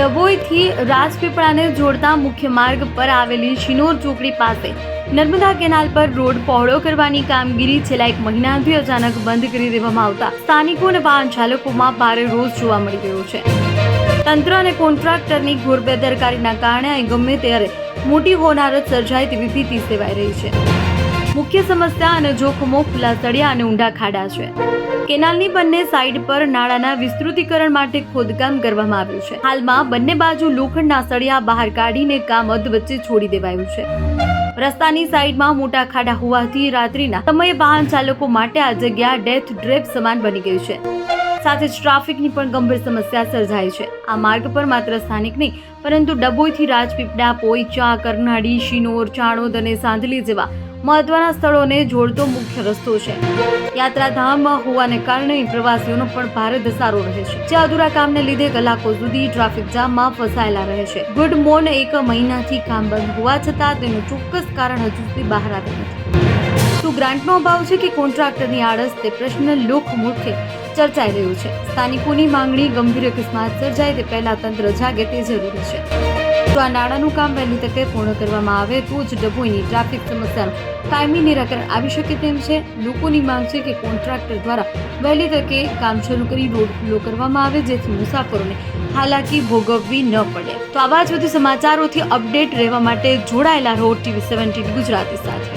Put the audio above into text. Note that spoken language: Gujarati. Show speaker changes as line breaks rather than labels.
ડભોઈથી રાજપીપળાને જોડતા મુખ્ય માર્ગ પર આવેલી શિનોર ચોકડી પાસે નર્મદા કેનાલ પર રોડ પહોળો કરવાની કામગીરી છેલ્લા 1 મહિનાથી અચાનક બંધ કરી દેવામાં આવતા સ્થાનિકો અને વાહન ચાલકોમાં ભારે રોષ જોવા મળી રહ્યો છે. તંત્ર અને કોન્ટ્રાક્ટરની ઘોર બેદરકારીના કારણે અહીં ગમે ત્યારે મોટી હોનારત સર્જાય તેવી ભીતિ સેવાઈ રહી છે. મુખ્ય સમસ્યા અને જોખમો ખુલ્લા સળિયા અને ઊંડા ખાડા છે. કેનાલની બંને સાઈડ પર નાળાના વિસ્તૃતીકરણ માટે ખોદકામ કરવામાં આવ્યું છે. હાલમાં બંને બાજુ લોખંડના સળિયા બહાર કાઢીને કામ અધવચ્ચે છોડી દેવાયું છે. રસ્તાની સાઈડમાં મોટા ખાડા હોવાથી રાત્રિના સમયે વાહન ચાલકો માટે આ જગ્યા ડેથ ટ્રેપ સમાન બની ગઈ છે. સાથે જ ટ્રાફિકની પણ ગંભીર સમસ્યા સર્જાય છે. આ માર્ગ પર માત્ર સ્થાનિક નહીં પરંતુ ડભોઈથી રાજપીપળા, પોઈચા, કરનાળી, શિનોર, ચાણોદ અને સાંધલી જેવા મહત્વના સ્થળોને જોડતો મુખ્ય રસ્તો છે. યાત્રાધામ હોવાને કારણે પ્રવાસીઓનો પણ ભારે ધસારો રહે છે, જે અધૂરા કામને લીધે કલાકો સુધી ટ્રાફિક જામમાં ફસાયેલા રહે છે. ગુડ મોર્ન 1 મહિનાથી કામ બંધ હોવા છતાં તેનું ચોક્કસ કારણ હજુ સુધી બહાર આવ્યું નથી. શું ગ્રાન્ટનો અભાવ છે કે કોન્ટ્રાક્ટરની આળસ, તે પ્રશ્ન લોકમુખે ચર્ચાઈ રહ્યો છે. સ્થાનિકોની માંગણી ગંભીર અકસ્માત સર્જાય તે પહેલા તંત્ર જાગે તે જરૂરી છે. જો આ નાળાનું કામ વહેલી તકે પૂર્ણ કરવામાં આવે તો જ ડભોઈની ટ્રાફિક સમસ્યાનું કાયમી નિરાકરણ આવી શકે તેમ છે. લોકોની માંગ છે કે કોન્ટ્રાક્ટર દ્વારા વહેલી તકે કામ શરૂ કરી રોડ ખુલ્લો કરવામાં આવે, જેથી મુસાફરોને હાલાકી ભોગવવી ન પડે. તો આવા જ વધુ સમાચારોથી અપડેટ રહેવા માટે જોડાયેલા રહો TV17 ગુજરાતી સાથે.